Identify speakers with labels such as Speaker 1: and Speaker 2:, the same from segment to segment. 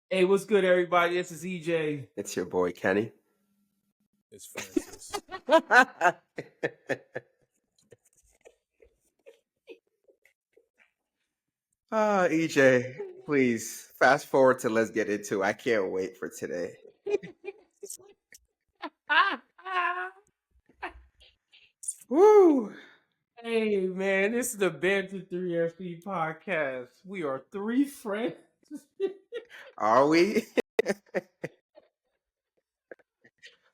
Speaker 1: Hey, what's good, everybody? This is EJ.
Speaker 2: It's your boy Kenny.
Speaker 3: It's Francis.
Speaker 2: EJ, please fast forward to let's get into. I can't wait for today. Woo!
Speaker 1: Hey, man, this is the Banter 3FP podcast. We are three friends
Speaker 2: Are we?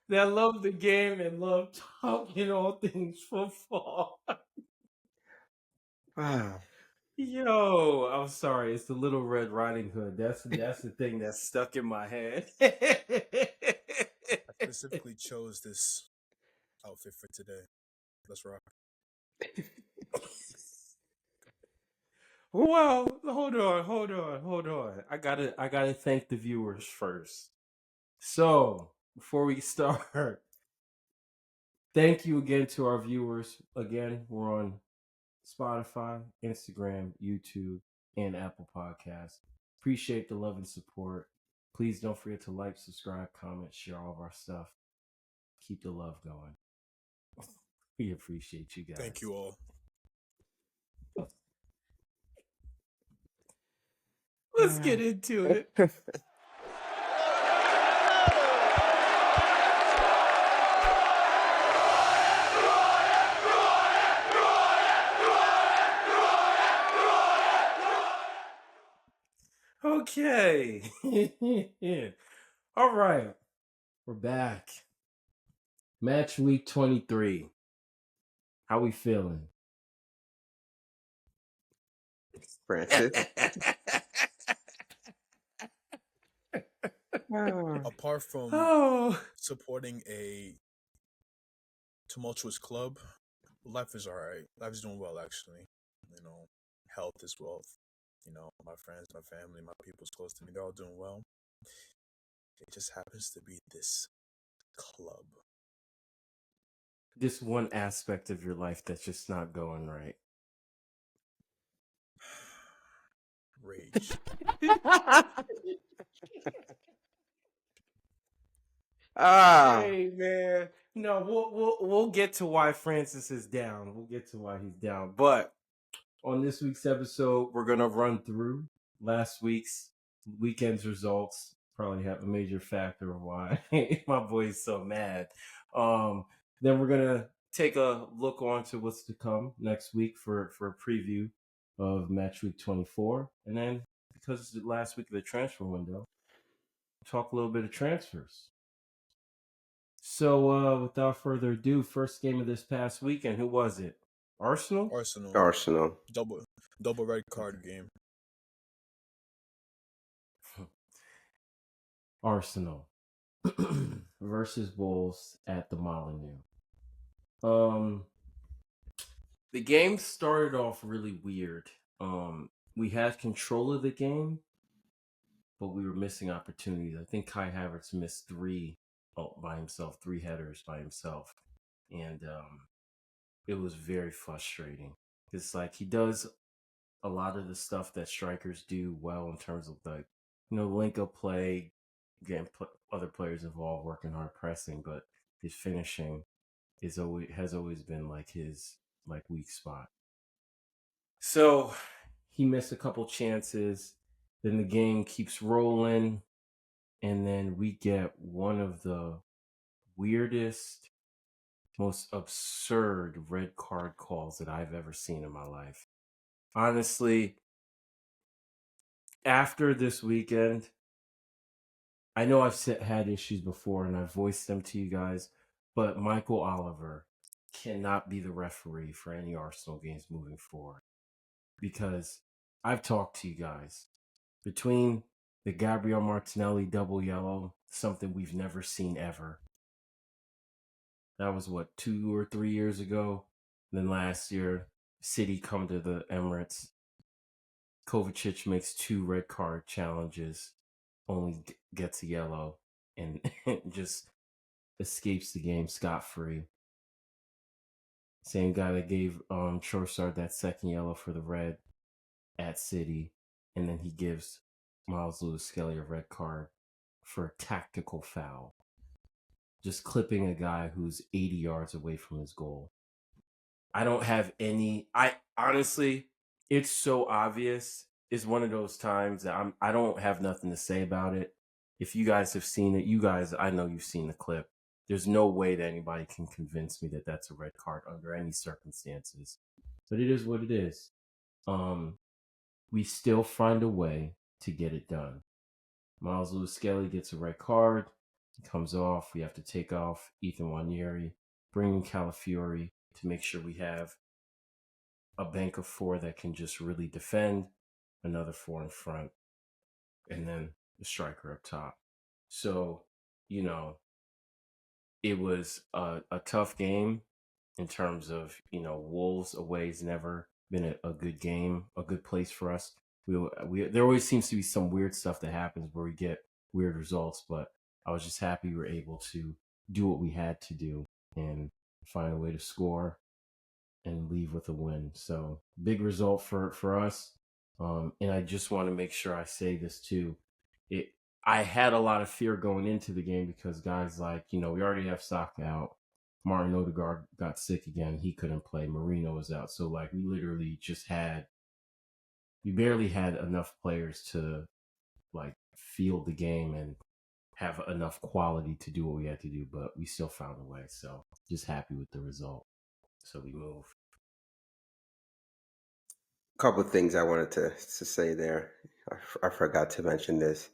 Speaker 1: that love the game and love talking all things football.
Speaker 2: Wow.
Speaker 1: Yo, I'm sorry. It's the Little Red Riding Hood. That's the thing that's stuck in my head.
Speaker 3: I specifically chose this outfit for today. Let's rock.
Speaker 1: Well, hold on. I gotta thank the viewers first. So before we start, thank you again to our viewers. Again, we're on Spotify, Instagram, YouTube, and Apple Podcasts. Appreciate the love and support. Please don't forget to like, subscribe, comment, share all of our stuff. Keep the love going. We appreciate you guys.
Speaker 3: Thank you all.
Speaker 1: Let's get into it. Okay. All right. We're back. Match week 23. How we feeling?
Speaker 2: Francis.
Speaker 3: Apart from
Speaker 1: Oh.
Speaker 3: supporting a tumultuous club, life is alright. Life is doing well, actually. You know, health is wealth. You know, my friends, my family, my people's close to me, they're all doing well. It just happens to be this club.
Speaker 1: This one aspect of your life that's just not going right.
Speaker 3: Rage.
Speaker 1: Hey man, no, we'll get to why Francis is down. We'll get to why he's down. But on this week's episode, we're gonna run through last week's weekend's results. Probably have a major factor of why my boy's so mad. Then we're gonna take a look on to what's to come next week for a preview of Match Week 24, and then because it's the last week of the transfer window, talk a little bit of transfers. So, without further ado, first game of this past weekend, who was it? Arsenal?
Speaker 2: Arsenal.
Speaker 3: Double red card game.
Speaker 1: Arsenal versus Wolves at the Molineux. The game started off really weird. We had control of the game, but we were missing opportunities. I think Kai Havertz missed three headers by himself. And it was very frustrating. It's like he does a lot of the stuff that strikers do well in terms of like, link up play, getting other players involved, working hard, pressing, but his finishing has always been like his weak spot. So he missed a couple chances. Then the game keeps rolling, and then we get one of the weirdest, most absurd red card calls that I've ever seen in my life. Honestly, after this weekend, I know I've had issues before and I've voiced them to you guys, but Michael Oliver cannot be the referee for any Arsenal games moving forward. Because I've talked to you guys. Between the Gabriel Martinelli double yellow, something we've never seen ever. That was 2 or 3 years ago. Then last year, City come to the Emirates. Kovacic makes 2 red card challenges, only gets a yellow, and just escapes the game scot-free. Same guy that gave Trossard that second yellow for the red at City, and then he gives Miles Lewis Skelly a red card for a tactical foul. Just clipping a guy who's 80 yards away from his goal. I don't have any. I honestly, it's so obvious. It's one of those times that I don't have nothing to say about it. If you guys have seen it, you guys, I know you've seen the clip. There's no way that anybody can convince me that that's a red card under any circumstances. But it is what it is. We still find a way to get it done. Miles Lewis Skelly gets a red card. He comes off. We have to take off Ethan Wanieri, bring in Calafiori to make sure we have a bank of four that can just really defend, another four in front, and then the striker up top. So, it was a tough game in terms of, Wolves away has never been a good game, a good place for us. We there always seems to be some weird stuff that happens where we get weird results, but I was just happy we were able to do what we had to do and find a way to score and leave with a win. So big result for us. And I just want to make sure I say this too. It I had a lot of fear going into the game because guys like, we already have Saka out. Martin Odegaard got sick again. He couldn't play. Marino was out. So like we barely had enough players to like field the game and have enough quality to do what we had to do, but we still found a way. So just happy with the result. So we move.
Speaker 2: Couple of things I wanted to say there. I forgot to mention this,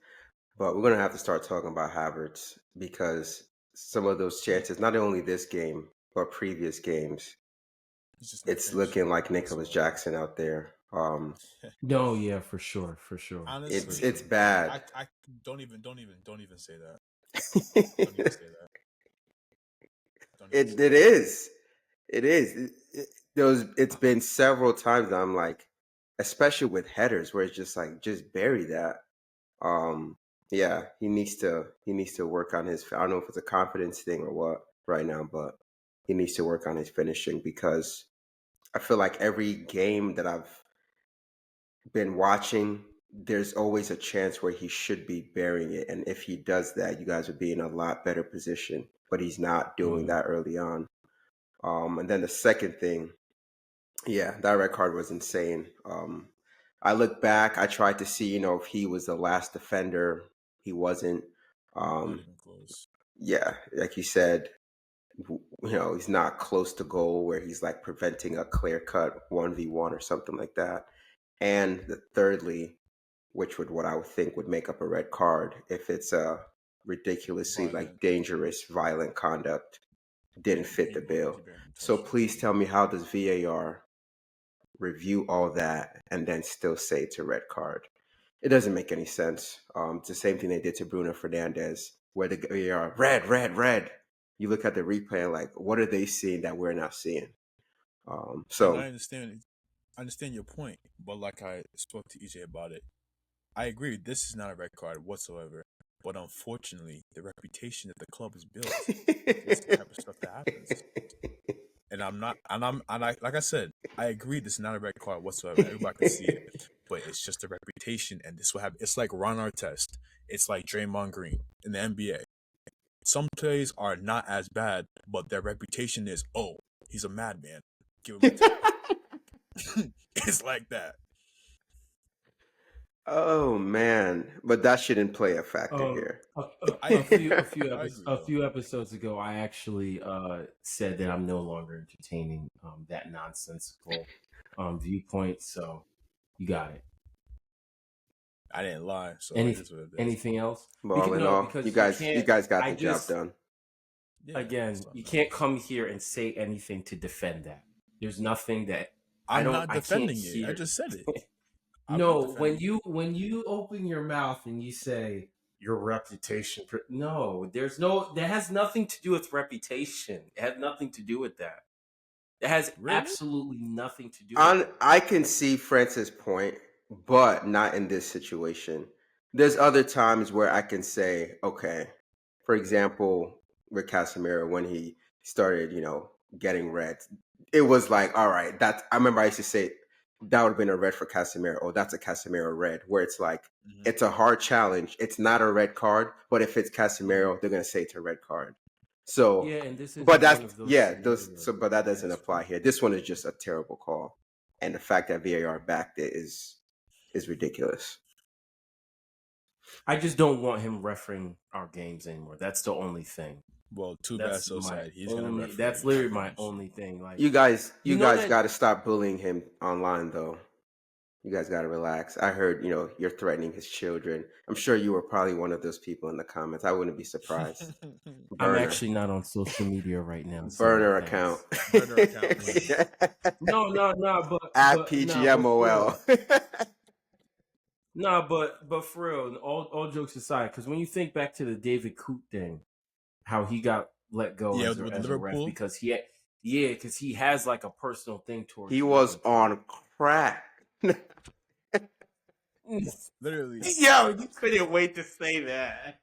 Speaker 2: but we're gonna have to start talking about Havertz because some of those chances, not only this game but previous games,
Speaker 3: He's just not
Speaker 2: it's
Speaker 3: finishing
Speaker 2: looking like Nicholas
Speaker 3: whatsoever.
Speaker 2: Jackson out there.
Speaker 1: No, yeah, for sure, for sure, for
Speaker 3: Honestly,
Speaker 2: It's
Speaker 1: sure.
Speaker 2: bad.
Speaker 3: I don't even say that. Don't even say that. Don't even say
Speaker 2: It
Speaker 3: that.
Speaker 2: is. It is. It's been several times that I'm like, especially with headers, where it's just like just bury that. Um, yeah, he needs to work on his. I don't know if it's a confidence thing or what right now, but he needs to work on his finishing because I feel like every game that I've been watching, there's always a chance where he should be burying it, and if he does that, you guys would be in a lot better position. But he's not doing
Speaker 1: Mm.
Speaker 2: that early on. And then the second thing, yeah, that red card was insane. I look back, I tried to see, if he was the last defender. He wasn't.
Speaker 3: Not
Speaker 2: Um,
Speaker 3: even close.
Speaker 2: yeah, like you said, he's not close to goal where he's like preventing a clear cut 1v1 or something like that. And thirdly, which would what I would think would make up a red card if it's a ridiculously like
Speaker 3: Violent.
Speaker 2: dangerous, violent conduct didn't fit the bill.
Speaker 3: He barely
Speaker 2: So
Speaker 3: touched him.
Speaker 2: please tell me, how does VAR review all that and then still say it's a red card? It doesn't make any sense. It's the same thing they did to Bruno Fernandez, where the VAR red, red, red. You look at the replay and like, what are they seeing that we're not seeing?
Speaker 3: And
Speaker 2: So
Speaker 3: I understand your point, but like I spoke to EJ about it, I agree. This is not a red card whatsoever. But unfortunately, the reputation that the club has built, this is the type of stuff that happens. And I'm not, and I, like I said, I agree. This is not a red card whatsoever. Everybody can see it, but it's just a reputation, and this will happen. It's like Ron Artest. It's like Draymond Green in the NBA. Some plays are not as bad, but their reputation is, oh, he's a madman. Give him a tap. It's like that.
Speaker 2: Oh man, but that shouldn't play a factor
Speaker 1: Um,
Speaker 2: here.
Speaker 1: a,
Speaker 3: I
Speaker 1: a
Speaker 3: agree.
Speaker 1: few a few
Speaker 3: I
Speaker 1: episodes
Speaker 3: agree
Speaker 1: a
Speaker 3: though.
Speaker 1: few episodes ago, I actually said that I'm no longer entertaining that nonsensical viewpoint. So you got it.
Speaker 3: I didn't lie, so it
Speaker 1: Any
Speaker 3: is what it is.
Speaker 1: anything else?
Speaker 2: But all
Speaker 1: Because
Speaker 2: in
Speaker 1: no,
Speaker 2: all, you
Speaker 1: because you
Speaker 2: guys, you
Speaker 1: can't.
Speaker 2: guys got
Speaker 1: I
Speaker 2: the job
Speaker 1: just
Speaker 2: done.
Speaker 3: Yeah, that's
Speaker 1: again,
Speaker 3: what
Speaker 1: you
Speaker 3: I meant.
Speaker 1: can't come here and say anything to defend that. There's nothing that
Speaker 3: I'm not
Speaker 1: I can't
Speaker 3: defending it. I
Speaker 1: hear.
Speaker 3: just said it. I'm not
Speaker 1: No,
Speaker 3: defending it.
Speaker 1: when you open your mouth and you say your reputation, no, there's no that has nothing to do with reputation. It has nothing to do with that. It has
Speaker 3: Really?
Speaker 1: absolutely nothing to do with that.
Speaker 2: I can see Francis' point, but not in this situation. There's other times where I can say, okay, for example, with Casemiro when he started, getting red, it was like, all right, that I remember I used to say that would have been a red for Casemiro. Oh, that's a Casemiro red, where it's like
Speaker 3: Mm-hmm.
Speaker 2: it's a hard challenge. It's not a red card, but if it's
Speaker 3: Mm-hmm.
Speaker 2: Casemiro, they're gonna say it's a red card. So,
Speaker 1: Yeah, and this
Speaker 2: but
Speaker 1: isn't one
Speaker 2: that's
Speaker 1: of those
Speaker 2: yeah,
Speaker 1: scenarios.
Speaker 2: but that doesn't
Speaker 3: That's
Speaker 2: apply here. This one is just a terrible call, and the fact that VAR backed it is ridiculous.
Speaker 1: I just don't want him refereeing our games anymore. That's the only thing.
Speaker 3: well, too bad,
Speaker 1: That's
Speaker 3: so
Speaker 1: my
Speaker 3: sad. He's gonna
Speaker 1: only.
Speaker 3: referee
Speaker 1: That's
Speaker 3: our
Speaker 1: literally my
Speaker 3: games.
Speaker 1: only thing. Like,
Speaker 2: You guys,
Speaker 1: you know that
Speaker 2: got to stop bullying him online, though. You guys got to relax. I heard, you're threatening his children. I'm sure you were probably one of those people in the comments. I wouldn't be surprised.
Speaker 1: I'm
Speaker 2: Burner,
Speaker 1: actually not on social media right now, so
Speaker 2: burner account.
Speaker 1: thanks.
Speaker 3: Burner account.
Speaker 1: No,
Speaker 2: At
Speaker 1: but no, but for
Speaker 2: PGMOL.
Speaker 1: real. No, but for real, all jokes aside, because when you think back to the David Coote thing, how he got let go
Speaker 3: Yeah,
Speaker 1: as
Speaker 3: with
Speaker 1: a ref
Speaker 3: Liverpool.
Speaker 1: because because he has like a personal thing
Speaker 2: He
Speaker 1: towards the
Speaker 2: was
Speaker 1: Liverpool.
Speaker 2: on crack.
Speaker 3: Literally,
Speaker 1: Yo, you couldn't wait to say that.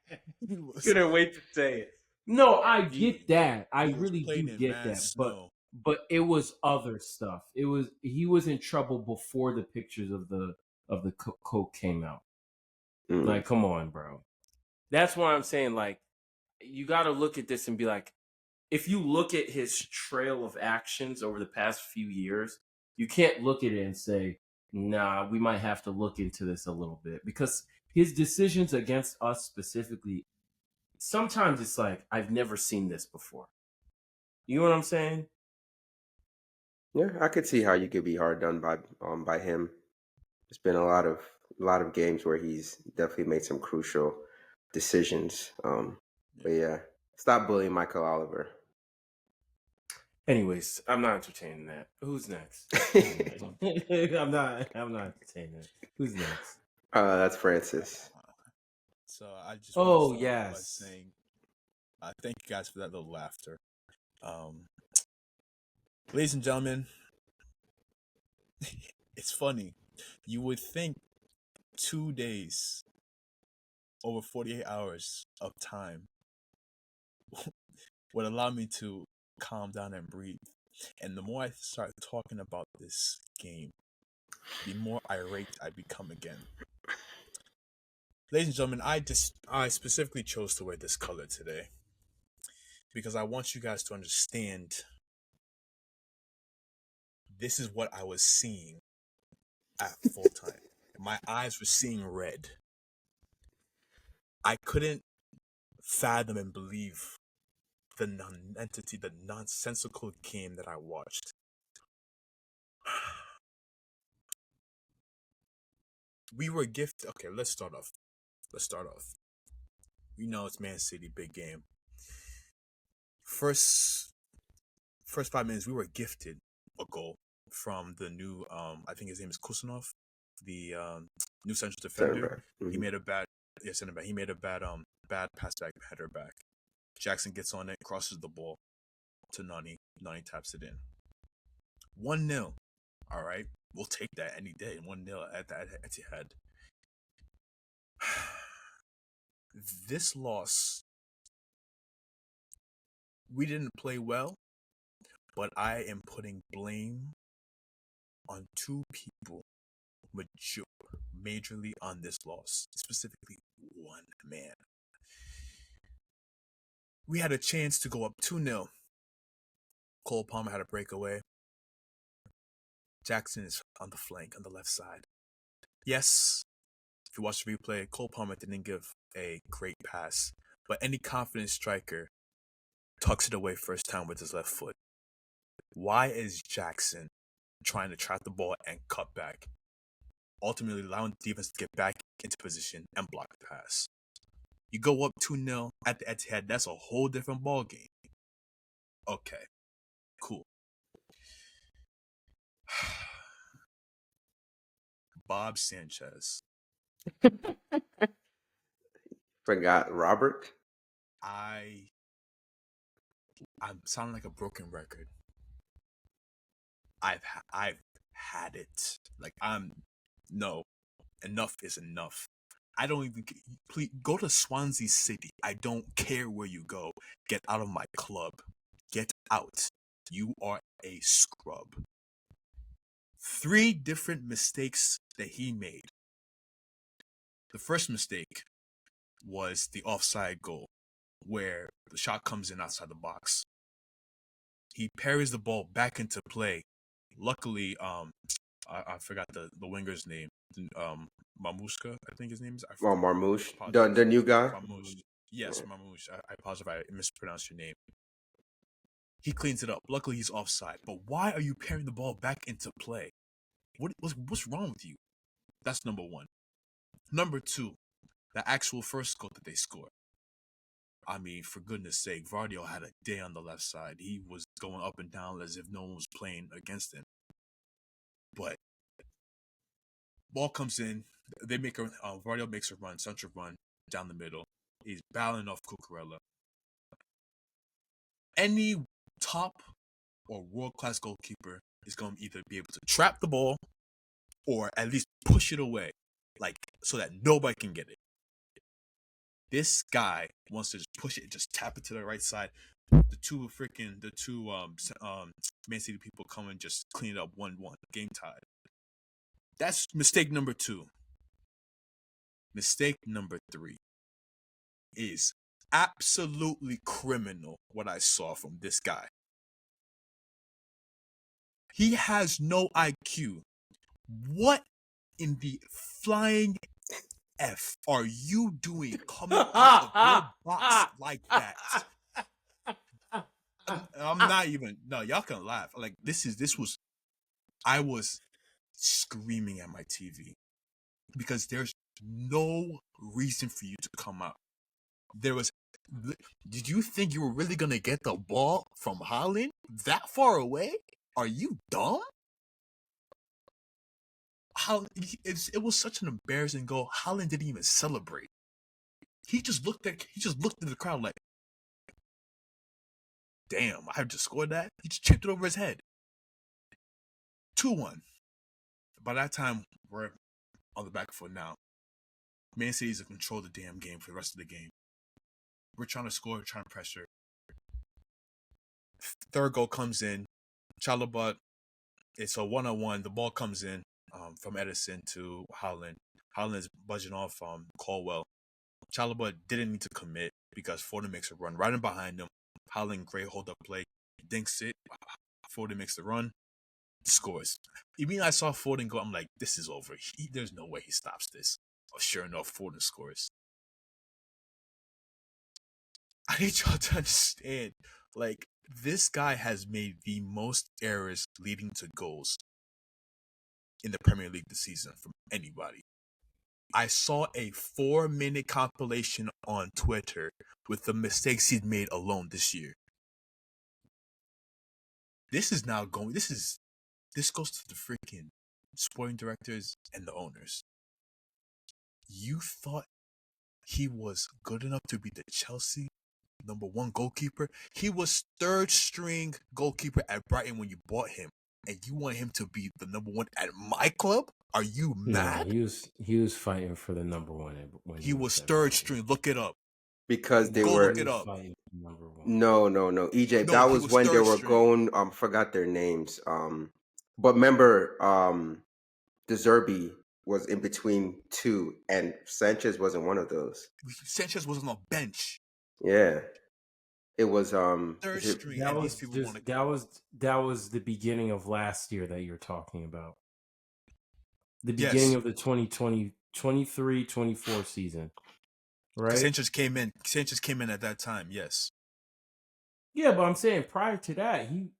Speaker 3: he was
Speaker 1: Couldn't wait to say it. No, I
Speaker 3: he
Speaker 1: get that. I
Speaker 3: he was
Speaker 1: really do
Speaker 3: playing in
Speaker 1: get
Speaker 3: mad
Speaker 1: that.
Speaker 3: snow.
Speaker 1: But it was other stuff. It was he was in trouble before the pictures of the coke came out.
Speaker 2: Mm.
Speaker 1: Like, come on, bro. That's why I'm saying, like, you got to look at this and be like, if you look at his trail of actions over the past few years, you can't look at it and say, nah, we might have to look into this a little bit because his decisions against us specifically, sometimes it's like, I've never seen this before. You know what I'm saying?
Speaker 2: Yeah, I could see how you could be hard done by him. There's been a lot of games where he's definitely made some crucial decisions. But
Speaker 3: Yeah.
Speaker 2: yeah, stop bullying Michael Oliver.
Speaker 1: Anyways, I'm not entertaining that. Who's next? I'm not entertaining that. Who's next?
Speaker 2: That's Francis.
Speaker 3: So I just want to
Speaker 1: Oh,
Speaker 3: start off by
Speaker 1: yes.
Speaker 3: saying, thank you guys for that little laughter. Um, ladies and gentlemen, it's funny. You would think 2 days over 48 hours of time would allow me to calm down and breathe. And the more I start talking about this game, the more irate I become again. Ladies and gentlemen, I specifically chose to wear this color today because I want you guys to understand this is what I was seeing at full time. My eyes were seeing red. I couldn't fathom and believe the non-entity, the nonsensical game that I watched. We were gifted. Okay, let's start off. We know it's Man City, big game. First 5 minutes, we were gifted a goal from the new. I think his name is Kusanov, the new central
Speaker 2: Center
Speaker 3: defender.
Speaker 2: back.
Speaker 3: He
Speaker 2: Mhm.
Speaker 3: made a bad, center back. He made a bad pass back, header back. Jackson gets on it, crosses the ball to Nani. Nani taps it in. 1-0. All right, we'll take that any day. 1-0 at Etihad. This loss, we didn't play well, but I am putting blame on two people majorly on this loss, specifically one man. We had a chance to go up 2-0. Cole Palmer had a breakaway. Jackson is on the flank, on the left side. Yes, if you watch the replay, Cole Palmer didn't give a great pass, but any confident striker tucks it away first time with his left foot. Why is Jackson trying to trap the ball and cut back, ultimately allowing the defense to get back into position and block the pass? You go up 2-0 at the Etihad, that's a whole different ball game. Okay, cool. Bob Sanchez.
Speaker 2: Forgot Robert.
Speaker 3: I'm sounding like a broken record. I've had it. Like no, enough is enough. I don't even please go to Swansea City. I don't care where you go. Get out of my club. Get out. You are a scrub. 3 different mistakes that he made. The first mistake was the offside goal, where the shot comes in outside the box. He parries the ball back into play. Luckily, I forgot the winger's name. Mamushka, I think his name is. I
Speaker 2: Well,
Speaker 3: forgot.
Speaker 2: Marmouche,
Speaker 3: Apologize.
Speaker 2: the new guy.
Speaker 3: Marmouche. Yes, Marmouche. I apologize if I mispronounced your name. He cleans it up. Luckily, he's offside. But why are you parrying the ball back into play? What's wrong with you? That's number one. Number two, the actual first goal that they scored. I mean, for goodness sake, Vardio had a day on the left side. He was going up and down as if no one was playing against him. But ball comes in. They make Vardio makes a run, central run down the middle. He's battling off Cucurella. Any top or world-class goalkeeper is going to either be able to trap the ball or at least push it away, like so that nobody can get it. This guy wants to just push it and just tap it to the right side. The two Man City people come and just clean it up 1-1, game tied. That's mistake number 2. Mistake number 3 is absolutely criminal what I saw from this guy. He has no IQ. What in the flying F are you doing coming out of your box like that? I'm not even. No, y'all can laugh. Like I was screaming at my TV because there's no reason for you to come out. Did you think you were really gonna get the ball from Haaland that far away? Are you dumb? It was such an embarrassing goal. Haaland didn't even celebrate. He just looked at the crowd like, damn, I just scored that. He just chipped it over his head. 2-1. By that time, we're on the back foot now. Man City's to control the damn game for the rest of the game. We're trying to score, trying to pressure. Third goal comes in. Chalobah, it's a 1-on-1. The ball comes in from Edison to Haaland. Haaland is budging off Colwell. Chalobah didn't need to commit because Foden makes a run right in behind him. Haaland, great hold up play. Dinks it. Foden makes the run. Scores. Even I saw Foden go, I'm like, this is over. There's no way he stops this. Oh, sure enough, Foden scores. I need y'all to understand, like, this guy has made the most errors leading to goals in the Premier League this season from anybody. I saw a 4-minute compilation on Twitter with the mistakes he'd made alone this year. This goes to the freaking sporting directors and the owners. You thought he was good enough to be the Chelsea #1 goalkeeper? He was 3rd string goalkeeper at Brighton when you bought him, and you want him to be the #1 at my club? Are you mad?
Speaker 1: No, he was fighting for the #1 when
Speaker 3: he was 3rd string. Look it up.
Speaker 2: Because they
Speaker 3: Go
Speaker 2: were
Speaker 3: look it up.
Speaker 1: fighting for #1.
Speaker 2: No, EJ.
Speaker 3: No,
Speaker 2: That
Speaker 3: he
Speaker 2: was
Speaker 3: was
Speaker 2: when they
Speaker 3: third
Speaker 2: were
Speaker 3: string.
Speaker 2: going. Forgot their names. But remember, De Zerbi was in between 2, and Sanchez wasn't one of those.
Speaker 3: Sanchez was on the bench.
Speaker 2: Yeah, it was.
Speaker 3: 3rd string,
Speaker 1: That
Speaker 3: and these
Speaker 1: was
Speaker 3: people want to.
Speaker 1: that was the beginning of last year that you're talking about. The beginning of the 2023-24 season, right?
Speaker 3: Sanchez came in at that time. Yes.
Speaker 1: Yeah, but I'm saying prior to that,
Speaker 3: he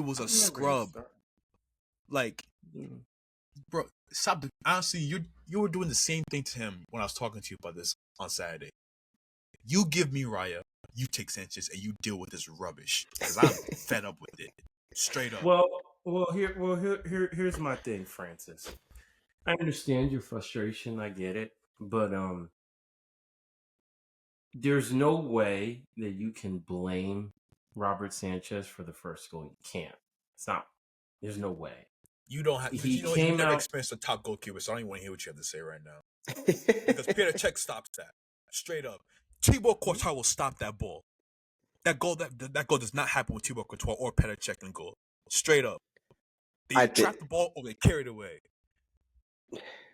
Speaker 3: was a scrub. Like, bro, stop. Honestly, you were doing the same thing to him when I was talking to you about this on Saturday. You give me Raya, you take Sanchez, and you deal with this rubbish because I'm fed up with it. Straight up.
Speaker 1: Here's my thing, Francis. I understand your frustration. I get it, but there's no way that you can blame Robert Sanchez for the first goal. You can't. It's not. There's no way.
Speaker 3: You don't have.
Speaker 1: He
Speaker 3: you
Speaker 1: came
Speaker 3: never
Speaker 1: out.
Speaker 3: experienced a top goalkeeper, so I don't even want to hear what you have to say right now. Because Peter Cech stops that straight up. Thibaut Courtois will stop that ball. That goal does not happen with Thibaut Courtois or Petr Cech in goal. Straight up. They
Speaker 2: I
Speaker 3: either
Speaker 2: think
Speaker 3: trap the ball or they carry it away.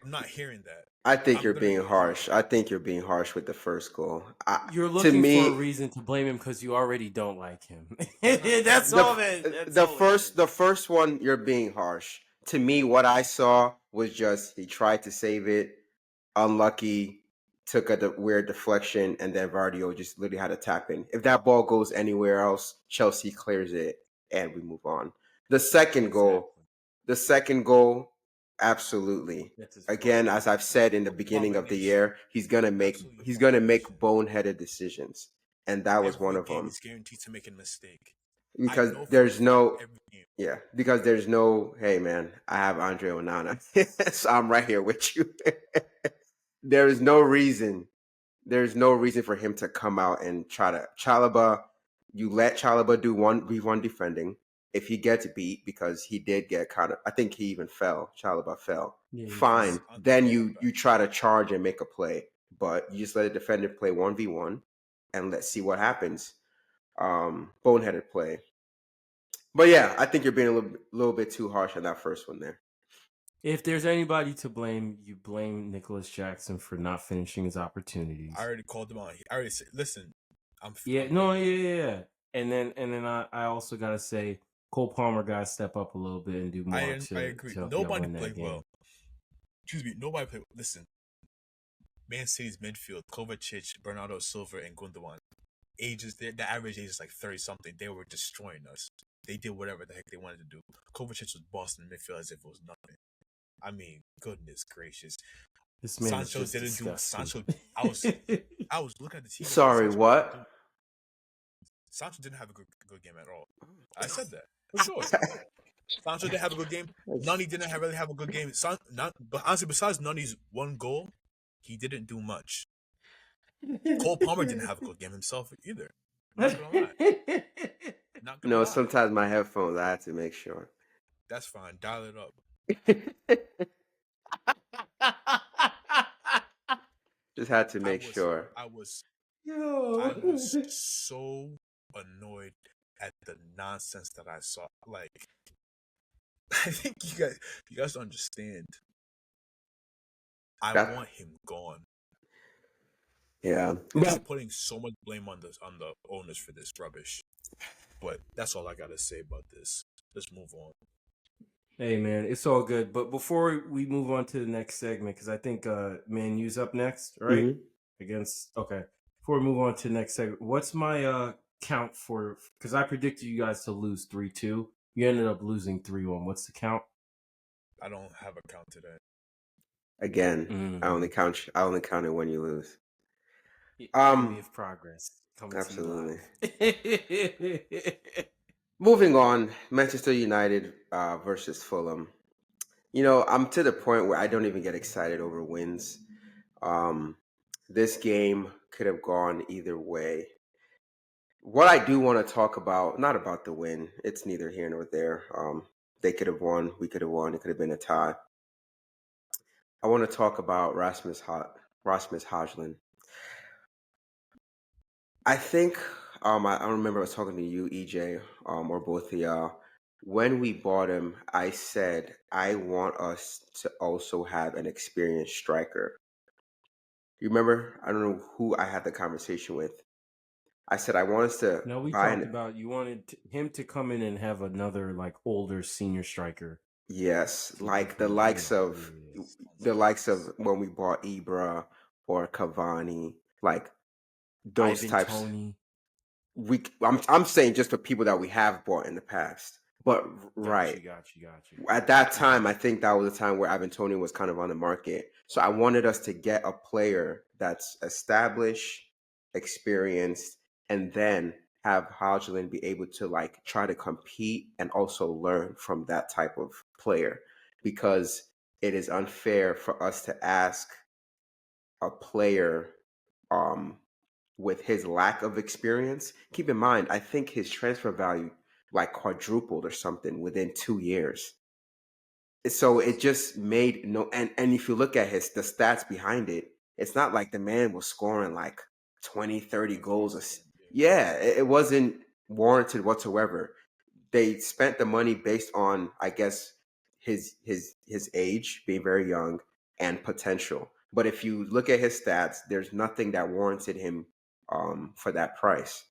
Speaker 3: I'm not hearing that.
Speaker 2: I think
Speaker 3: I'm
Speaker 2: you're
Speaker 3: literally
Speaker 2: being
Speaker 3: not hearing
Speaker 2: harsh. I
Speaker 3: that.
Speaker 2: think you're being harsh with the first goal.
Speaker 1: You're
Speaker 2: To
Speaker 1: looking for a
Speaker 2: me,
Speaker 1: reason to blame him because you already don't like him.
Speaker 3: I'm not.
Speaker 1: That's
Speaker 2: the
Speaker 1: all that. That's
Speaker 2: the
Speaker 1: all it
Speaker 2: first
Speaker 1: is.
Speaker 2: the first one you're being harsh. To me, what I saw was just he tried to save it, unlucky, took a weird deflection, and then Vardio just literally had to tap in. If that ball goes anywhere else, Chelsea clears it and we move on. The second goal,
Speaker 1: Exactly.
Speaker 2: the second goal, absolutely.
Speaker 1: That's his
Speaker 2: Again,
Speaker 1: fault.
Speaker 2: as I've said in the beginning of the
Speaker 3: Abomination.
Speaker 2: year, he's gonna
Speaker 3: Absolutely
Speaker 2: make
Speaker 3: abomination.
Speaker 2: boneheaded decisions, and that was one
Speaker 3: Every
Speaker 2: of
Speaker 3: game
Speaker 2: them
Speaker 3: is guaranteed to make a mistake. I
Speaker 2: because
Speaker 3: know for a
Speaker 2: there's
Speaker 3: fact
Speaker 2: no
Speaker 3: every game.
Speaker 2: yeah, because there's no, hey man, I have Andre Onana, so I'm right here with you. there is no reason, there's no reason for him to come out and try to Chalaba. You let Chalaba do 1v1 defending. If he gets beat because he did get kind of, I think he even fell. Chalaba fell.
Speaker 1: Yeah, he
Speaker 2: Fine.
Speaker 1: fell.
Speaker 2: Then
Speaker 3: Yeah,
Speaker 2: you try to charge and make a play, but you just let a defender play 1v1, and let's see what happens. Boneheaded play. But yeah, I think you're being a little bit too harsh on that first one there.
Speaker 1: If there's anybody to blame, you blame Nicholas Jackson for not finishing his
Speaker 3: I
Speaker 1: opportunities.
Speaker 3: already called him out. I already said, listen,
Speaker 1: Yeah,
Speaker 3: I'm
Speaker 1: no, yeah. And then I also gotta say Cole Palmer gotta step up a little bit and do more
Speaker 3: I
Speaker 1: to
Speaker 3: agree.
Speaker 1: help y'all
Speaker 3: Nobody
Speaker 1: win that
Speaker 3: played
Speaker 1: game.
Speaker 3: well. Excuse me, nobody played. Listen, Man City's midfield: Kovacic, Bernardo Silva, and Gundogan. The average age is like 30 something. They were destroying us. They did whatever the heck they wanted to do. Kovacic was bossing midfield as if it was nothing. I mean, goodness gracious.
Speaker 1: This man is
Speaker 3: Sancho
Speaker 1: just
Speaker 3: didn't do
Speaker 1: disgusting.
Speaker 3: Sancho. I was looking at the team. I'm like,
Speaker 2: Sorry,
Speaker 3: Sancho didn't do.
Speaker 2: what?
Speaker 3: Sancho didn't have a good game at all. I said that for sure. Sancho didn't have a good game. Nani didn't really have a good game. But honestly, besides Nani's one goal, he didn't do much. Cole Palmer didn't have a good game himself either. I'm not gonna lie. Not gonna
Speaker 2: No,
Speaker 3: lie.
Speaker 2: sometimes my headphones, I have to make sure.
Speaker 3: That's fine. Dial it up.
Speaker 2: Just had to
Speaker 3: I
Speaker 2: make
Speaker 3: was,
Speaker 2: sure.
Speaker 3: I was, I was
Speaker 1: Yo.
Speaker 3: so annoyed at the nonsense that I saw. Like, I think you guys don't understand. I
Speaker 2: That,
Speaker 3: want him gone.
Speaker 2: yeah.
Speaker 3: And they're putting so much blame on the owners for this rubbish. But that's all I gotta say about this. Let's move on.
Speaker 1: Hey man, it's all good. But before we move on to the next segment, because I think Man U's up next, right?
Speaker 2: Mhm.
Speaker 1: Okay. Before we move on to the next segment, what's my count for? Because I predicted you guys to lose 3-2. You ended up losing 3-1. What's the count?
Speaker 3: I don't have a count today.
Speaker 2: Again,
Speaker 1: Mm.
Speaker 2: I only count it when you lose.
Speaker 1: Enemy of progress coming to you
Speaker 2: Absolutely.
Speaker 1: live.
Speaker 2: Moving on, Manchester United versus Fulham. You know, I'm to the point where I don't even get excited over wins. Um, this game could have gone either way. What I do want to talk about, not about the win, it's neither here nor there. They could have won, we could have won, it could have been a tie. I want to talk about Rasmus Hojlund. I think I remember I was talking to you, EJ, or both of y'all. When we bought him, I said I want us to also have an experienced striker. You remember? I don't know who I had the conversation with. I said I want us to
Speaker 1: No, we
Speaker 2: buy
Speaker 1: talked
Speaker 2: an
Speaker 1: about you wanted him to come in and have another like older senior striker
Speaker 2: yes,
Speaker 1: to
Speaker 2: like
Speaker 1: give him, yeah.
Speaker 3: Sounds
Speaker 2: the likes
Speaker 3: nice.
Speaker 2: of when we bought Ibra or Cavani, like those
Speaker 1: Ivan
Speaker 2: types.
Speaker 1: Tony.
Speaker 2: I'm saying just for people that we have bought in the past. But
Speaker 1: Got
Speaker 2: right.
Speaker 1: you, got you, got you.
Speaker 2: At that
Speaker 1: hmm
Speaker 2: time, I think that was a time where Ivan Toney was kind of on the market. So I wanted us to get a player that's established, experienced, and then have Hodgland be able to like try to compete and also learn from that type of player because it is unfair for us to ask a player um, with his lack of experience. Keep in mind, I think his transfer value like quadrupled or something within 2 years. So it just made no and if you look at the stats behind it, it's not like the man was scoring like 20, 30
Speaker 3: That's what I'm
Speaker 2: goals.
Speaker 3: saying. Yeah.
Speaker 2: Yeah, it wasn't warranted whatsoever. They spent the money based on, I guess, his age being very young and potential. But if you look at his stats, there's nothing that warranted him for that price.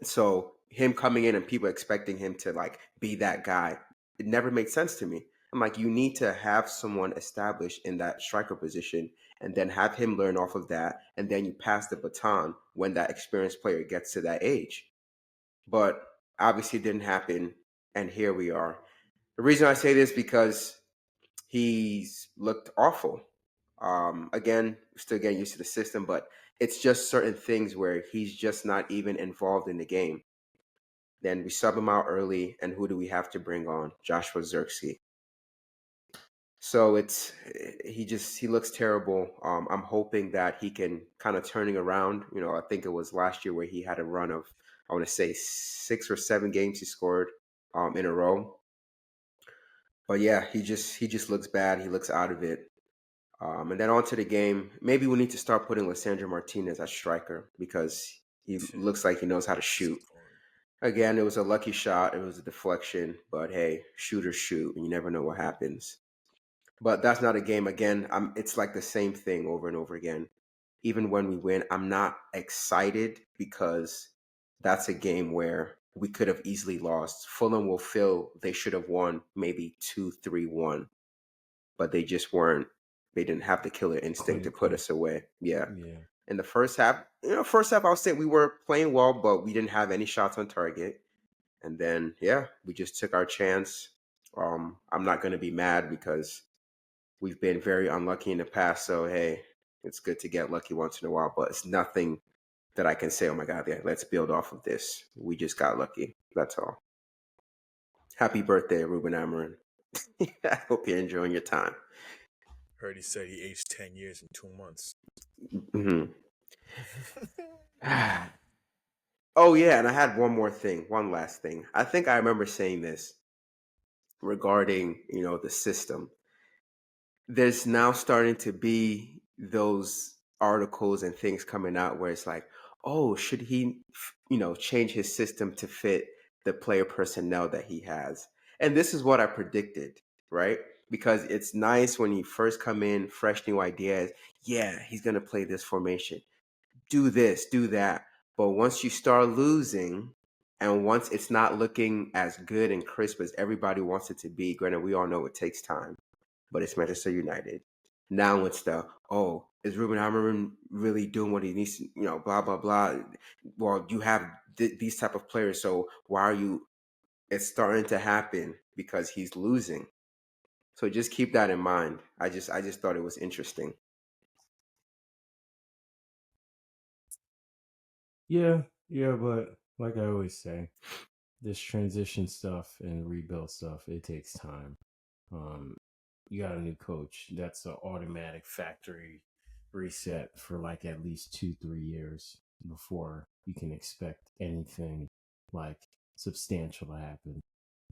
Speaker 2: So him coming in and people expecting him to like be that guy, it never made sense to me. I'm like, you need to have someone established in that striker position and then have him learn off of that. And then you pass the baton when that experienced player gets to that age. But obviously it didn't happen. And here we are. The reason I say this because he's looked awful. Again, still getting used to the system, but it's just certain things where he's just not even involved in the game. Then we sub him out early, and who do we have to bring on? Joshua Zirkzee. So it's he looks terrible. I'm hoping that he can kind of turning around. You know, I think it was last year where he had a run of I want to say 6 or 7 games he scored in a row. But yeah, he just looks bad. He looks out of it. And then on to the game. Maybe we need to start putting Lissandro Martinez as striker because he looks like he knows how to shoot. Again, it was a lucky shot. It was a deflection, but hey, shoot or shoot, and you never know what happens. But that's not a game. Again, it's like the same thing over and over again. Even when we win, I'm not excited because that's a game where we could have easily lost. Fulham will feel they should have won maybe 2-3-1, but they just weren't. They didn't have the killer instinct to put
Speaker 1: Clinical.
Speaker 2: us away. Yeah.
Speaker 1: Yeah.
Speaker 2: In the first half, first half, I'll say we were playing well, but we didn't have any shots on target. And then, yeah, we just took our chance. I'm not going to be mad because we've been very unlucky in the past. So, hey, it's good to get lucky once in a while, but it's nothing that I can say, oh my God, yeah, let's build off of this. We just got lucky. That's all. Happy birthday, Ruben Amarin. I hope you're enjoying your time.
Speaker 3: Heard he said he aged 10 years in 2 months.
Speaker 2: Hmm. Oh, yeah, and I had one last thing. I think I remember saying this regarding, the system. There's now starting to be those articles and things coming out where it's like, oh, should he, change his system to fit the player personnel that he has? And this is what I predicted, right? Because it's nice when you first come in, fresh new ideas. Yeah, he's going to play this formation. Do this, do that. But once you start losing, and once it's not looking as good and crisp as everybody wants it to be, granted, we all know it takes time, but it's Manchester United. Now it's is Ruben Amorim really doing what he needs to, blah, blah, blah. Well, you have these type of players, so why are you, it's starting to happen because he's losing. So just keep that in mind. I just thought it was interesting.
Speaker 1: Yeah, yeah, but like I always say, this transition stuff and rebuild stuff, it takes time. Um, you got a new coach. That's an automatic factory reset for like at least 2, 3 years before you can expect anything like substantial to happen.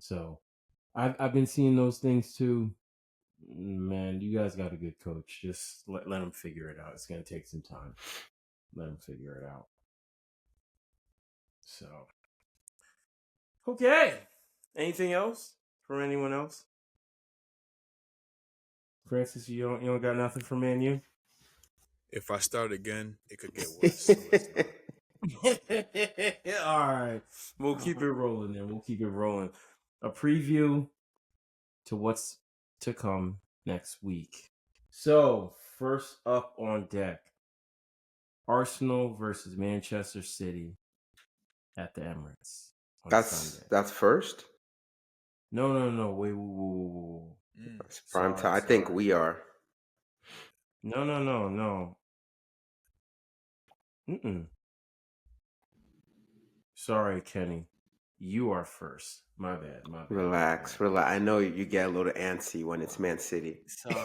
Speaker 1: So I've been seeing those things too. Man, you guys got a good coach. Just let them figure it out. It's gonna take some time. Let them figure it out. So okay. Anything else from anyone else? Francis, you don't got nothing for Man U?
Speaker 3: If I start again, it could get worse. So let's not.
Speaker 1: All right. We'll keep it rolling then. We'll keep it rolling. A preview to what's to come next week. So, first up on deck, Arsenal versus Manchester City at the Emirates on
Speaker 2: That's
Speaker 1: Sunday.
Speaker 2: that's first.
Speaker 1: No. Wait, whoa.
Speaker 2: That's prime time. I think
Speaker 1: Sorry.
Speaker 2: we are.
Speaker 1: No. Mm-mm. Sorry, Kenny. You are first. My bad.
Speaker 2: Relax, relax. I know you get a little antsy when it's Man City.
Speaker 1: Sorry.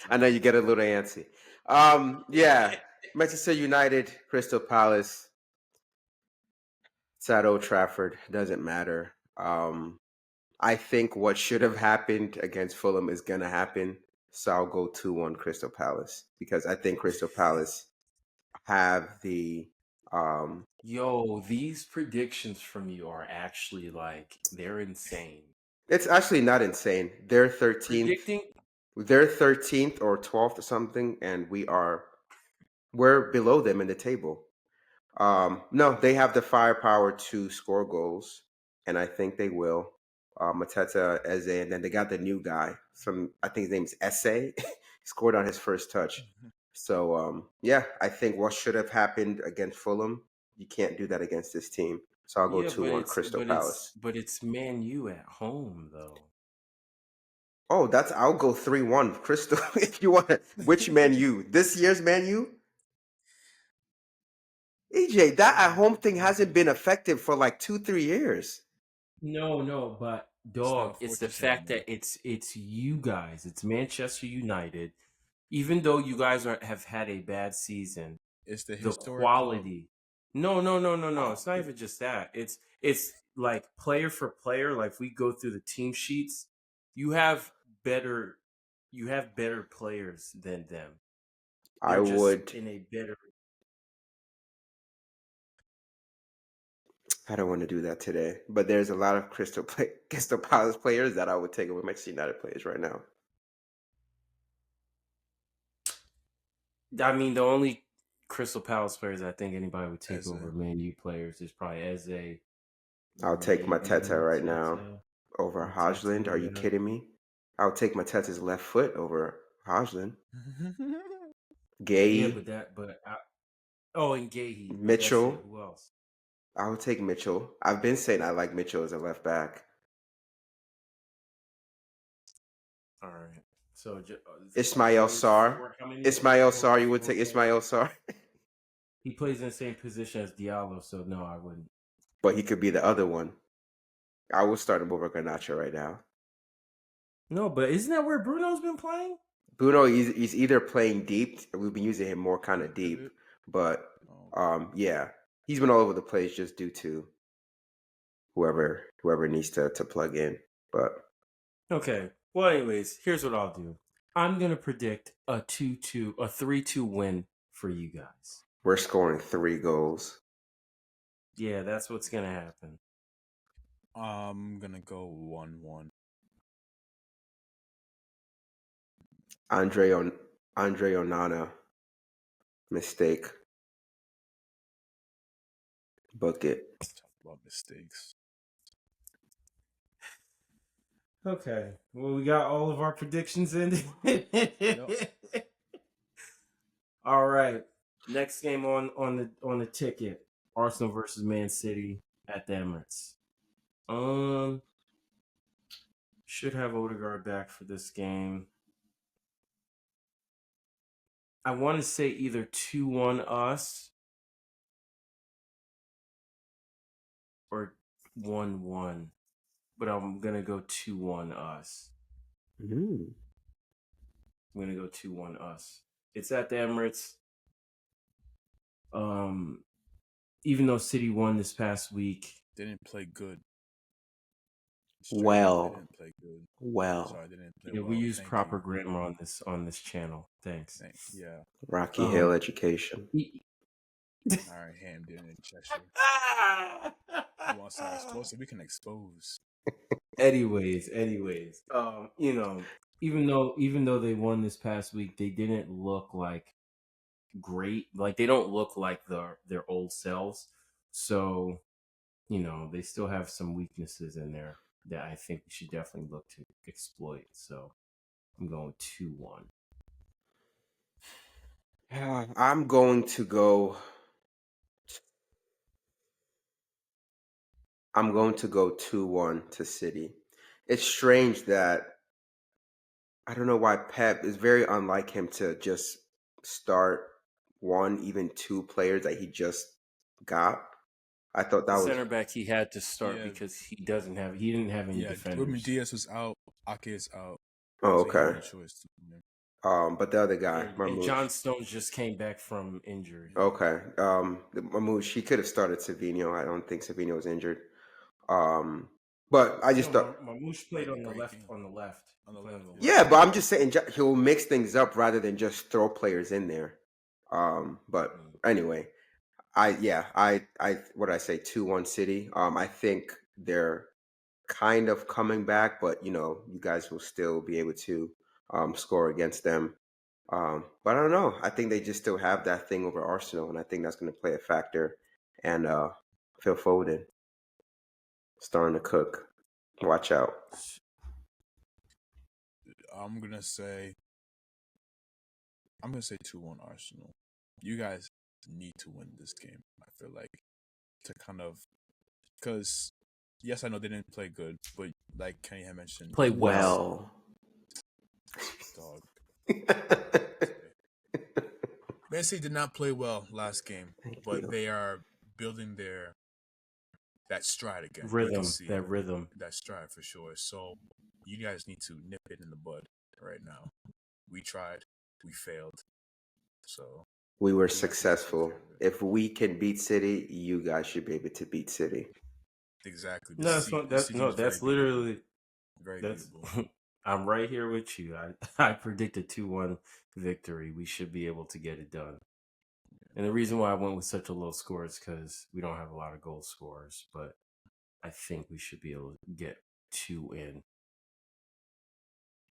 Speaker 2: I know you get a little antsy. Yeah. Manchester United, Crystal Palace. It's at Old Trafford. Doesn't matter. I think what should have happened against Fulham is gonna happen. So I'll go 2-1 Crystal Palace because I think Crystal Palace have the
Speaker 1: Yo, these predictions from you are actually like they're insane.
Speaker 2: It's actually not insane. They're 13th.
Speaker 1: Predicting.
Speaker 2: They're 13th or 12th or something, and we're below them in the table. No, they have the firepower to score goals, and I think they will. Mateta, Eze, and then they got the new guy from I think his name's Esse. Scored on his first touch. So yeah, I think what should have happened against Fulham, you can't do that against this team. So I'll go
Speaker 1: Yeah,
Speaker 2: 2-1 Crystal Palace.
Speaker 1: but it's Man U at home though.
Speaker 2: Oh, I'll go 3-1 Crystal. If you want which Man U? This year's Man U? EJ, that at home thing hasn't been effective for like 2-3 years.
Speaker 1: No, no, but
Speaker 3: It's
Speaker 1: dog,
Speaker 3: not
Speaker 1: it's the
Speaker 3: Fortress
Speaker 1: fact
Speaker 3: anymore.
Speaker 1: that it's you guys. It's Manchester United. Even though you guys have had a bad season,
Speaker 3: It's the
Speaker 1: the
Speaker 3: historic club.
Speaker 1: quality. No, no, no, no, no.
Speaker 3: Oh,
Speaker 1: It's not even just that. It's like player for player. Like if we go through the team sheets, you have better you have better players than them.
Speaker 2: I
Speaker 1: They're just
Speaker 2: would.
Speaker 1: in a better.
Speaker 2: I don't want to do that today, but there's a lot of Crystal Palace players that I would take over Manchester United players right now.
Speaker 1: I mean, the only Crystal Palace players I think anybody would take
Speaker 3: as
Speaker 1: over
Speaker 3: a
Speaker 1: Man U players is probably Eze,
Speaker 2: I'll take
Speaker 1: maybe
Speaker 2: Mateta right now
Speaker 1: Mateta.
Speaker 2: over Hojlund. Are you
Speaker 1: Mateta, yeah.
Speaker 2: kidding me? I'll take Mateta's left foot over Hojlund.
Speaker 1: Yeah,
Speaker 2: Gay,
Speaker 1: oh, and Gahey, but that's
Speaker 2: Mitchell.
Speaker 1: it. Who else?
Speaker 2: I would take Mitchell. I've been saying I like Mitchell as a left back.
Speaker 1: All right. So
Speaker 2: Ismail Sarr.
Speaker 1: how many
Speaker 2: Ismail Sarr, you would
Speaker 1: four
Speaker 2: take
Speaker 1: players?
Speaker 2: Ismail Sarr.
Speaker 1: He plays in the same position as Diallo, so no, I wouldn't.
Speaker 2: But he could be the other one. I would start him over Garnacho right now.
Speaker 1: No, but isn't that where Bruno's been playing?
Speaker 2: Bruno, he's either playing deep. We've been using him more kind
Speaker 3: on the
Speaker 2: of deep,
Speaker 3: pivot.
Speaker 2: but
Speaker 3: Oh,
Speaker 2: yeah, he's been all over the place just due to whoever needs to plug in. But
Speaker 1: Okay. Well, anyways, here's what I'll do. I'm gonna predict a 3-2 win for you guys.
Speaker 2: we're scoring 3 goals.
Speaker 1: Yeah, that's what's gonna happen.
Speaker 3: I'm gonna go 1-1.
Speaker 2: Andre Onana mistake bucket.
Speaker 3: Talk about mistakes.
Speaker 1: Okay. Well, we got all of our predictions in.
Speaker 3: Yep.
Speaker 1: All right. Next game on the ticket: Arsenal versus Man City at the Emirates. Should have Odegaard back for this game. I want to say either 2-1 us or 1-1, but I'm gonna go 2-1 us.
Speaker 2: Mm.
Speaker 1: I'm gonna go 2-1 us. It's at the Emirates. Um, even though City won this past week,
Speaker 3: They didn't play good. Straight up, they
Speaker 2: Well,
Speaker 3: didn't play good.
Speaker 2: well,
Speaker 3: Sorry, they didn't play
Speaker 1: yeah, we
Speaker 3: well.
Speaker 1: use
Speaker 3: Thank you.
Speaker 1: proper grammar on this channel. Thanks.
Speaker 3: Yeah.
Speaker 2: Rocky Hill
Speaker 1: Um,
Speaker 2: education.
Speaker 3: All right, Hamden and Cheshire. You want some explosive? We can expose.
Speaker 1: anyways, even though they won this past week, they didn't look like great. Like they don't look like their old selves. So, they still have some weaknesses in there that I think we should definitely look to exploit. So, I'm going 2-1.
Speaker 2: I'm going to go. I'm going to go 2-1 to City. It's strange that I don't know why Pep is very unlike him to just start one, even two players that he just got. I thought
Speaker 1: The
Speaker 2: that was
Speaker 1: center back he had to start
Speaker 3: Yeah,
Speaker 1: because he didn't have any
Speaker 3: yeah. Ruben
Speaker 1: defenders.
Speaker 3: Diaz was out. Ake is out,
Speaker 2: oh
Speaker 3: so he had
Speaker 2: okay.
Speaker 3: no choice.
Speaker 2: But the other guy,
Speaker 1: And John
Speaker 2: Marmoush.
Speaker 1: Stones just came back from injury.
Speaker 2: Okay. Marmoush, he could have started Savino. I don't think Savino was injured. But I just
Speaker 1: No,
Speaker 2: thought,
Speaker 1: Marmouche
Speaker 3: He
Speaker 1: played
Speaker 3: had a
Speaker 1: on the
Speaker 3: great
Speaker 1: left.
Speaker 3: game
Speaker 1: On the left,
Speaker 3: on
Speaker 1: he
Speaker 3: the
Speaker 1: played on
Speaker 3: left.
Speaker 1: the
Speaker 3: Yeah.
Speaker 1: left.
Speaker 2: yeah. But I'm just saying he'll mix things up rather than just throw players in there. But anyway, I what did I say? 2-1 City. I think they're kind of coming back, but you guys will still be able to score against them. But I don't know. I think they just still have that thing over Arsenal, and I think that's going to play a factor. And Phil Foden starting to cook. Watch out.
Speaker 3: I'm gonna say 2-1 Arsenal. You guys need to win this game. I feel like to kind of because yes, I know they didn't play good, but like Kenny had mentioned,
Speaker 1: Play
Speaker 3: you guys,
Speaker 1: well.
Speaker 3: dog. Man City did not play well last game,
Speaker 2: Thank
Speaker 3: but
Speaker 2: you.
Speaker 3: they are building that stride again. You can
Speaker 1: Rhythm,
Speaker 3: see
Speaker 1: that rhythm.
Speaker 3: that stride for sure. So you guys need to nip it in the bud right now. We tried, we failed. So
Speaker 2: We were
Speaker 3: you guys need to take
Speaker 2: successful.
Speaker 3: care of it.
Speaker 2: If we can beat City, you guys should be able to beat City.
Speaker 3: Exactly.
Speaker 1: No, that's not,
Speaker 3: The
Speaker 1: that's
Speaker 3: season
Speaker 1: no,
Speaker 3: is very
Speaker 1: that's
Speaker 3: beatable.
Speaker 1: literally
Speaker 3: Very
Speaker 1: that's.
Speaker 3: beatable.
Speaker 1: I'm right here with you. I predict a 2-1 victory. We should be able to get it done. And the reason why I went with such a low score is because we don't have a lot of goal scorers, but I think we should be able to get 2 in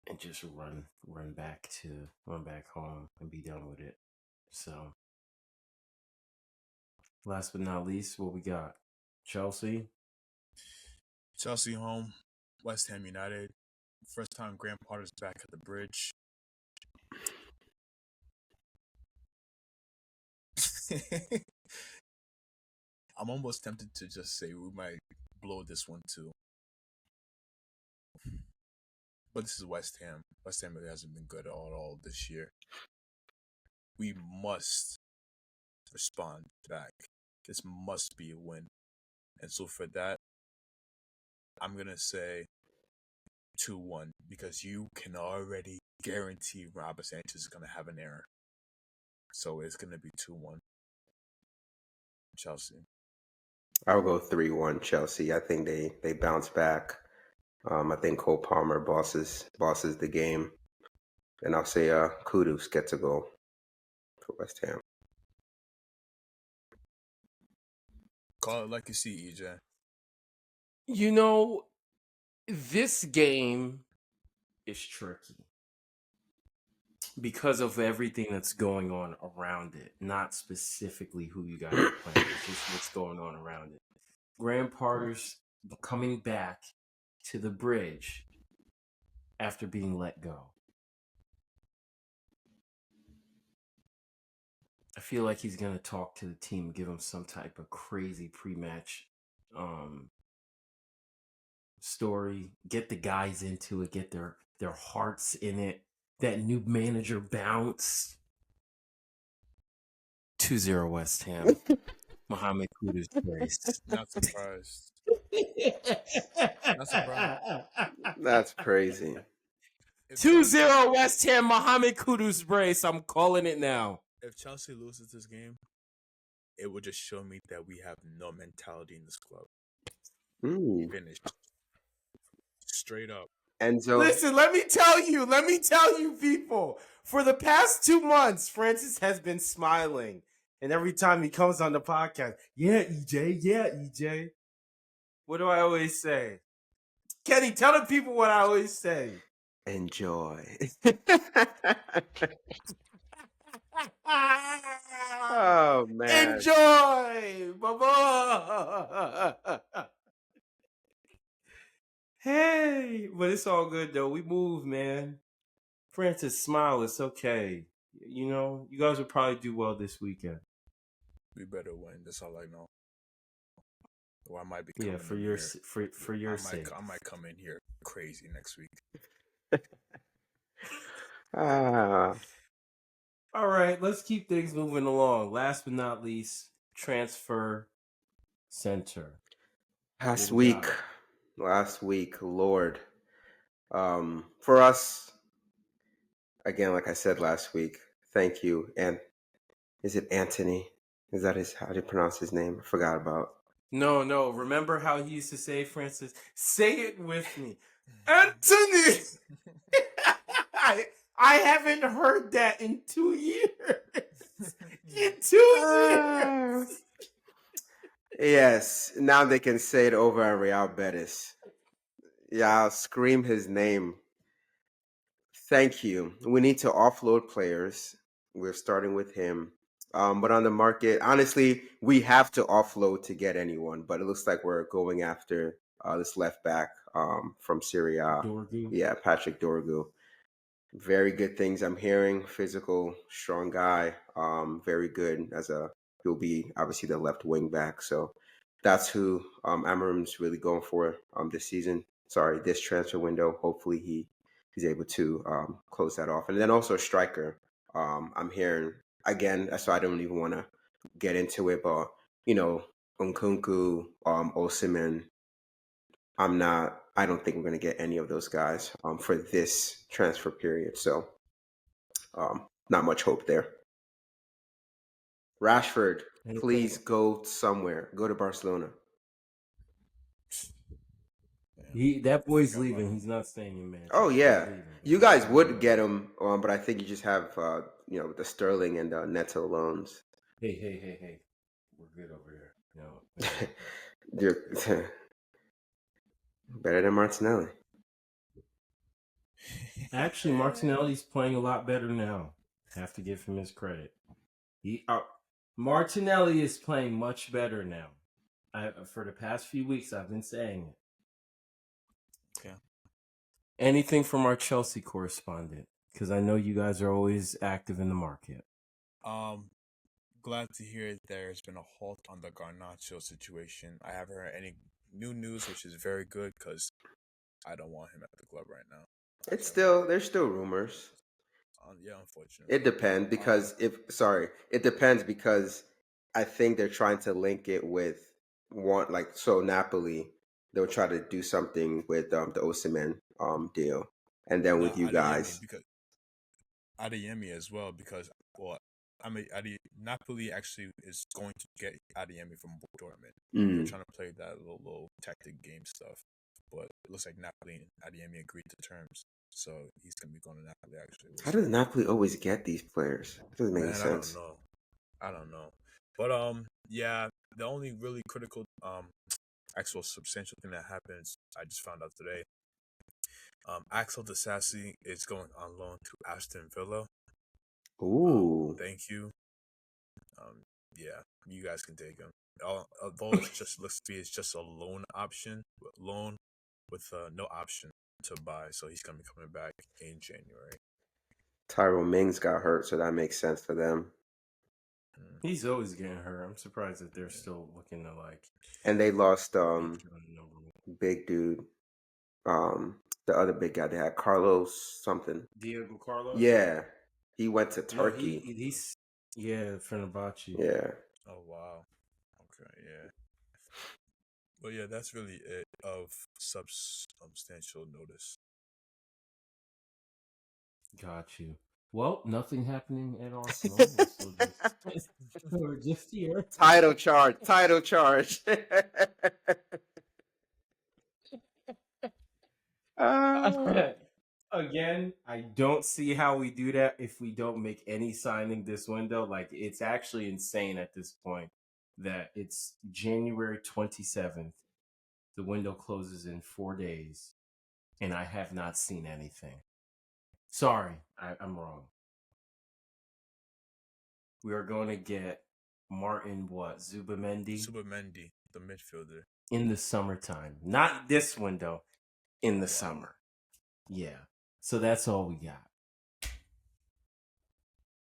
Speaker 1: and just run back home and be done with it. So, last but not least, what we got? Chelsea.
Speaker 3: Chelsea home, West Ham United. First time Graham Potter's back at the bridge. I'm almost tempted to just say we might blow this one too. But this is West Ham. West Ham really hasn't been good at all this year. We must respond back. This must be a win. And so for that, I'm going to say 2-1 because you can already guarantee Robert Sanchez is going to have an error. So it's going to be 2-1 Chelsea.
Speaker 2: I'll go 3-1 Chelsea. I think they bounce back. I think Cole Palmer bosses the game. And I'll say Kudus gets a goal for West Ham.
Speaker 3: Call it like you see, EJ.
Speaker 1: You know, this game is tricky because of everything that's going on around it, not specifically who you guys are playing, it's just what's going on around it. Graham Potter's coming back to the bridge after being let go. I feel like he's going to talk to the team, give them some type of crazy pre-match story, get the guys into it, get their hearts in it. That new manager bounce. 2-0 West Ham. Mohamed Kudus brace.
Speaker 3: Not surprised. Not surprised.
Speaker 2: That's crazy.
Speaker 1: 2-0 West Ham. Mohamed Kudus brace. I'm calling it now.
Speaker 3: If Chelsea loses this game, it would just show me that we have no mentality in this club. Finished. Straight up.
Speaker 2: Enzo.
Speaker 1: Listen, let me tell you, people. For the past 2 months, Francis has been smiling. And every time he comes on the podcast, yeah, EJ. What do I always say? Kenny, tell the people what I always say.
Speaker 2: Enjoy. Oh, man.
Speaker 1: Enjoy, baba. Hey, but it's all good though. We move, man. Francis, smile. It's okay. You know, you guys will probably do well this weekend.
Speaker 3: We better win. That's all I know. Or I might be
Speaker 1: Yeah, for your sake.
Speaker 3: I might come in here crazy next week.
Speaker 2: Ah.
Speaker 1: All right, let's keep things moving along. Last but not least, transfer center.
Speaker 2: Last week, Lord. For us, again, like I said last week, thank you. And is it Anthony? Is that how do you pronounce his name? I forgot about.
Speaker 1: No. Remember how he used to say, Francis? Say it with me. Anthony! I haven't heard that in 2 years. In 2 years.
Speaker 2: Yes, now they can say it over at Real Betis. Yeah, I'll scream his name. Thank you. We need to offload players. We're starting with him. But on the market, honestly, we have to offload to get anyone. But it looks like we're going after this left back from Syria.
Speaker 1: Dorgu.
Speaker 2: Yeah, Patrick Dorgu. Very good things I'm hearing. Physical, strong guy. Very good as a. He'll be obviously the left wing back. So that's who Amarim's really going for this season. Sorry, this transfer window. Hopefully he's able to close that off. And then also striker. I'm hearing again. So I don't even want to get into it, but you know, Nkunku, Osimhen. I don't think we're going to get any of those guys for this transfer period. So not much hope there. Rashford, please
Speaker 1: Anything?
Speaker 2: go somewhere. Go to Barcelona.
Speaker 1: He that
Speaker 3: I think
Speaker 1: boy's
Speaker 3: I might.
Speaker 1: leaving. He's not staying in
Speaker 2: Oh
Speaker 1: Manchester. He's
Speaker 2: yeah,
Speaker 1: leaving.
Speaker 2: you
Speaker 1: He's
Speaker 2: guys
Speaker 1: going
Speaker 2: would
Speaker 1: nowhere.
Speaker 2: get him, but I think you just have the Sterling and Neto loans.
Speaker 1: Hey. We're good over here. No.
Speaker 2: You're better than Martinelli.
Speaker 1: Actually, Martinelli's playing a lot better now. Have to give him his credit. Martinelli is playing much better now. For the past few weeks, I've been saying it.
Speaker 3: Okay.
Speaker 1: Anything from our Chelsea correspondent? Because I know you guys are always active in the market.
Speaker 3: Um, Glad to hear there's been a halt on the Garnacho situation. I haven't heard any new news, which is very good because I don't want him at the club right now.
Speaker 2: There's still rumors.
Speaker 3: Yeah,
Speaker 2: It
Speaker 3: unfortunately.
Speaker 2: depends because it depends because I think they're trying to link it with one like so Napoli. They'll try to do something with the Osimhen deal, and then with
Speaker 3: Not
Speaker 2: you
Speaker 3: Adeyemi
Speaker 2: guys.
Speaker 3: because Adeyemi as well because well, I mean Napoli actually is going to get Adeyemi from Dortmund. They're
Speaker 2: Mm.
Speaker 3: trying to play that little tactic game stuff, but it looks like Napoli and Adeyemi agreed to terms, so he's gonna be going to Napoli. Actually, we'll
Speaker 2: How
Speaker 3: see.
Speaker 2: does Napoli always get these players? It doesn't make any
Speaker 3: Man, I don't
Speaker 2: sense.
Speaker 3: know. I don't know. But yeah, the only really critical actual substantial thing that happens I just found out today. Axel Disasi is going on loan to Aston Villa.
Speaker 2: Ooh,
Speaker 3: Thank you. Yeah, you guys can take him. Although it's just looks to be it's just a loan with no option to buy, so he's gonna be coming back in January.
Speaker 2: Tyrone Mings got hurt, so that makes sense for them.
Speaker 3: Mm,
Speaker 1: He's always getting hurt. I'm surprised that they're
Speaker 3: yeah.
Speaker 1: still looking to
Speaker 2: And they lost
Speaker 1: be counting number one.
Speaker 2: big dude, the other big guy they had, Carlos something.
Speaker 1: Diego Carlos.
Speaker 2: Yeah, he went to
Speaker 1: No,
Speaker 2: Turkey.
Speaker 1: he's Fenerbahce.
Speaker 2: Yeah.
Speaker 3: Oh wow. Okay, yeah. But yeah, that's really it of substantial notice.
Speaker 1: Got you. Well, nothing happening at Arsenal. We're just here.
Speaker 2: Title charge. Title charge. Ah.
Speaker 1: Again, I don't see how we do that if we don't make any signing this window. Like, it's actually insane at this point that it's January 27th. The window closes in 4 days, and I have not seen anything. Sorry, I'm wrong. We are going to get Martin, Zubamendi
Speaker 3: Subamendi, the midfielder.
Speaker 1: in the summertime. Not this window, in
Speaker 3: Oh
Speaker 1: the
Speaker 3: wow.
Speaker 1: summer. Yeah. So that's all we got.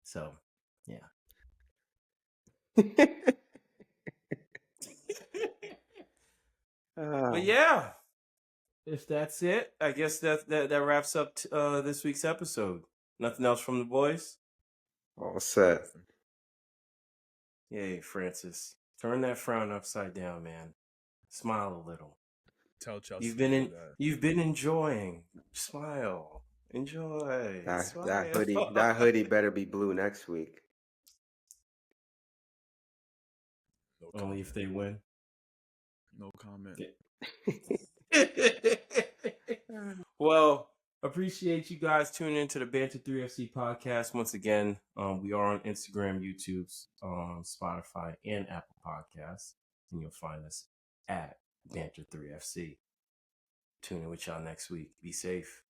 Speaker 1: So, yeah. But yeah, if that's it, I guess that wraps up this week's episode. Nothing else from the boys?
Speaker 2: All set.
Speaker 3: Nothing.
Speaker 1: Yay, Francis. Turn that frown upside down, man. Smile a little.
Speaker 3: Tell Chelsea to do that.
Speaker 1: You've been enjoying. Smile. Enjoy. Smile.
Speaker 2: That hoodie better be blue next week.
Speaker 3: No
Speaker 1: Only if
Speaker 3: comment.
Speaker 1: they win.
Speaker 3: No comment.
Speaker 1: Well, appreciate you guys tuning into the Banter 3FC podcast. Once again, we are on Instagram, YouTube, Spotify, and Apple Podcasts. And you'll find us at Banter 3FC. tune in with y'all next week. Be safe.